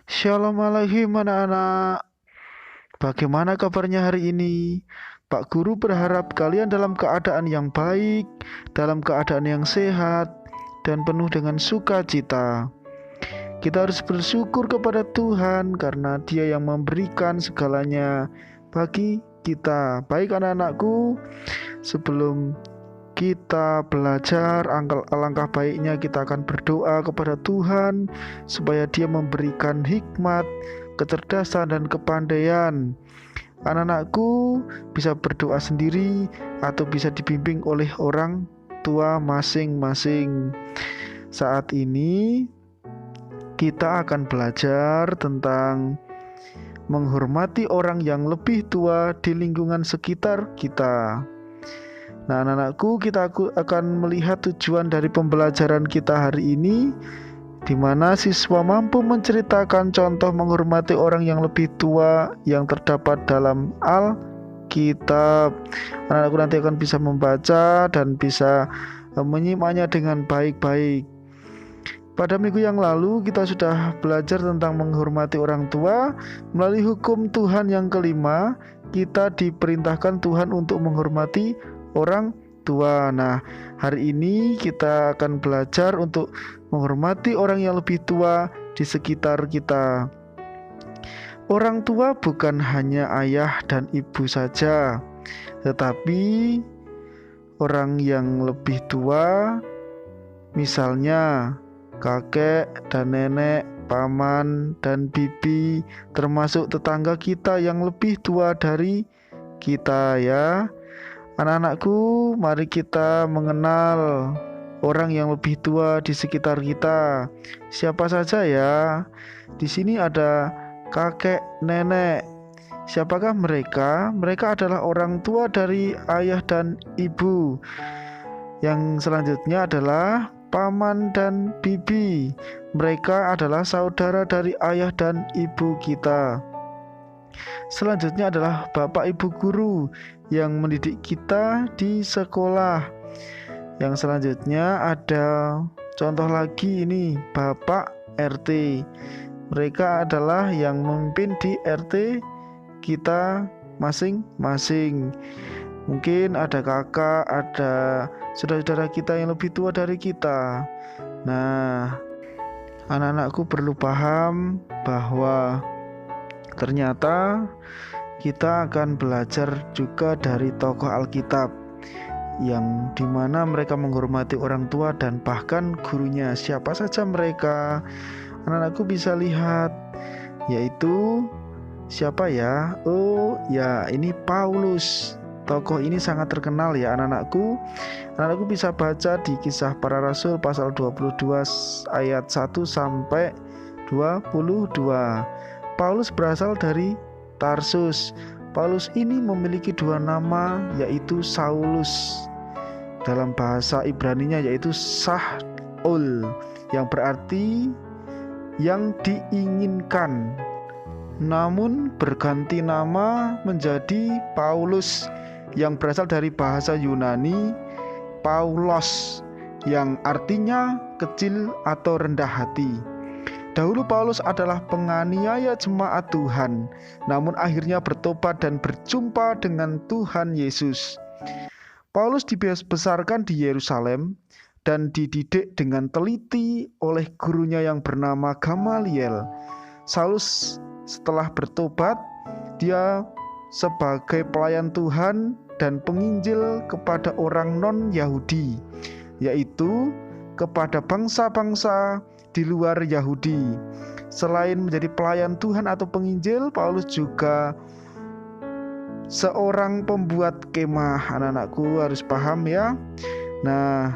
Shalom alaikum anak-anak. Bagaimana kabarnya hari ini? Pak Guru berharap kalian dalam keadaan yang baik, dalam keadaan yang sehat, dan penuh dengan sukacita. Kita harus bersyukur kepada Tuhan karena Dia yang memberikan segalanya bagi kita. Baik anak-anakku, sebelum kita belajar, alangkah baiknya kita akan berdoa kepada Tuhan supaya Dia memberikan hikmat, kecerdasan, dan kepandaian. Anak-anakku bisa berdoa sendiri atau bisa dibimbing oleh orang tua masing-masing. Saat ini kita akan belajar tentang menghormati orang yang lebih tua di lingkungan sekitar kita. Nah, anak-anakku, kita akan melihat tujuan dari pembelajaran kita hari ini, di mana siswa mampu menceritakan contoh menghormati orang yang lebih tua yang terdapat dalam Alkitab. Anak-anakku nanti akan bisa membaca dan bisa menyimaknya dengan baik-baik. Pada minggu yang lalu kita sudah belajar tentang menghormati orang tua. Melalui hukum Tuhan yang kelima, kita diperintahkan Tuhan untuk menghormati orang tua. Nah, hari ini kita akan belajar untuk menghormati orang yang lebih tua di sekitar kita. Orang tua bukan hanya ayah dan ibu saja, tetapi orang yang lebih tua, misalnya kakek dan nenek, paman dan bibi, termasuk tetangga kita yang lebih tua dari kita ya. Anak-anakku, mari kita mengenal orang yang lebih tua di sekitar kita. Siapa saja ya? Di sini ada kakek, nenek. Siapakah mereka? Mereka adalah orang tua dari ayah dan ibu. Yang selanjutnya adalah paman dan bibi. Mereka adalah saudara dari ayah dan ibu kita. Selanjutnya adalah bapak ibu guru yang mendidik kita di sekolah. Yang selanjutnya ada contoh lagi ini, bapak RT. Mereka adalah yang memimpin di RT kita masing-masing. Mungkin ada kakak, ada saudara-saudara kita yang lebih tua dari kita. Nah, anak-anakku perlu paham bahwa ternyata kita akan belajar juga dari tokoh Alkitab yang dimana mereka menghormati orang tua dan bahkan gurunya. Siapa saja mereka? Anak-anakku bisa lihat, yaitu siapa ya? Oh ya, ini Paulus. Tokoh ini sangat terkenal ya anak-anakku. Anak-anakku bisa baca di Kisah Para Rasul pasal 22 ayat 1 sampai 22. Paulus berasal dari Tarsus. Paulus ini memiliki dua nama, yaitu Saulus. Dalam bahasa Ibraninya yaitu Saul, yang berarti yang diinginkan. Namun berganti nama menjadi Paulus, yang berasal dari bahasa Yunani Paulos, yang artinya kecil atau rendah hati. Dahulu Paulus adalah penganiaya jemaat Tuhan, namun akhirnya bertobat dan berjumpa dengan Tuhan Yesus. Paulus dibesarkan di Yerusalem dan dididik dengan teliti oleh gurunya yang bernama Gamaliel. Saulus setelah bertobat, dia sebagai pelayan Tuhan dan penginjil kepada orang non-Yahudi, yaitu kepada bangsa-bangsa di luar Yahudi. Selain menjadi pelayan Tuhan atau penginjil, Paulus juga seorang pembuat kemah. Anak-anakku harus paham ya. Nah,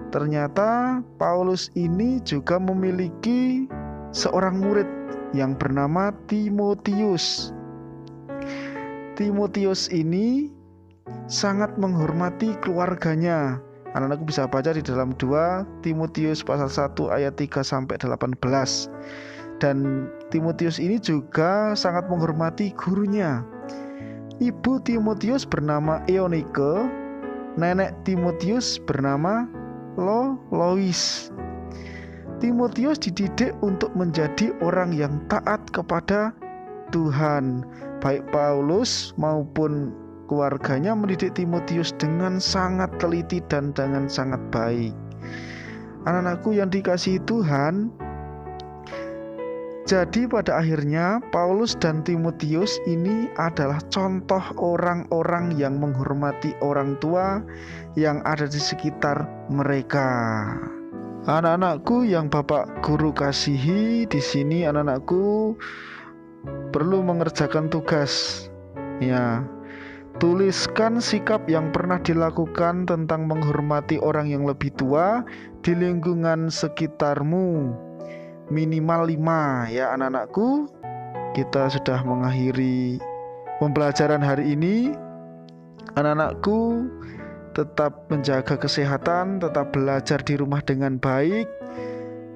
ternyata Paulus ini juga memiliki seorang murid yang bernama Timotius. Timotius ini sangat menghormati keluarganya. Anak-anakku bisa baca di dalam 2 Timotius pasal 1 ayat 3 sampai 18. Dan Timotius ini juga sangat menghormati gurunya. Ibu Timotius bernama Eunike, nenek Timotius bernama Lois. Timotius dididik untuk menjadi orang yang taat kepada Tuhan. Baik Paulus maupun keluarganya mendidik Timotius dengan sangat teliti dan dengan sangat baik. Anak-anakku yang dikasihi Tuhan, jadi pada akhirnya Paulus dan Timotius ini adalah contoh orang-orang yang menghormati orang tua yang ada di sekitar mereka. Anak-anakku yang Bapak Guru kasihi, di sini anak-anakku perlu mengerjakan tugas. Ya, tuliskan sikap yang pernah dilakukan tentang menghormati orang yang lebih tua di lingkungan sekitarmu. Minimal 5 ya anak-anakku. Kita sudah mengakhiri pembelajaran hari ini. Anak-anakku, tetap menjaga kesehatan, tetap belajar di rumah dengan baik.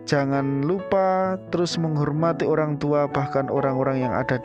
Jangan lupa terus menghormati orang tua, bahkan orang-orang yang ada di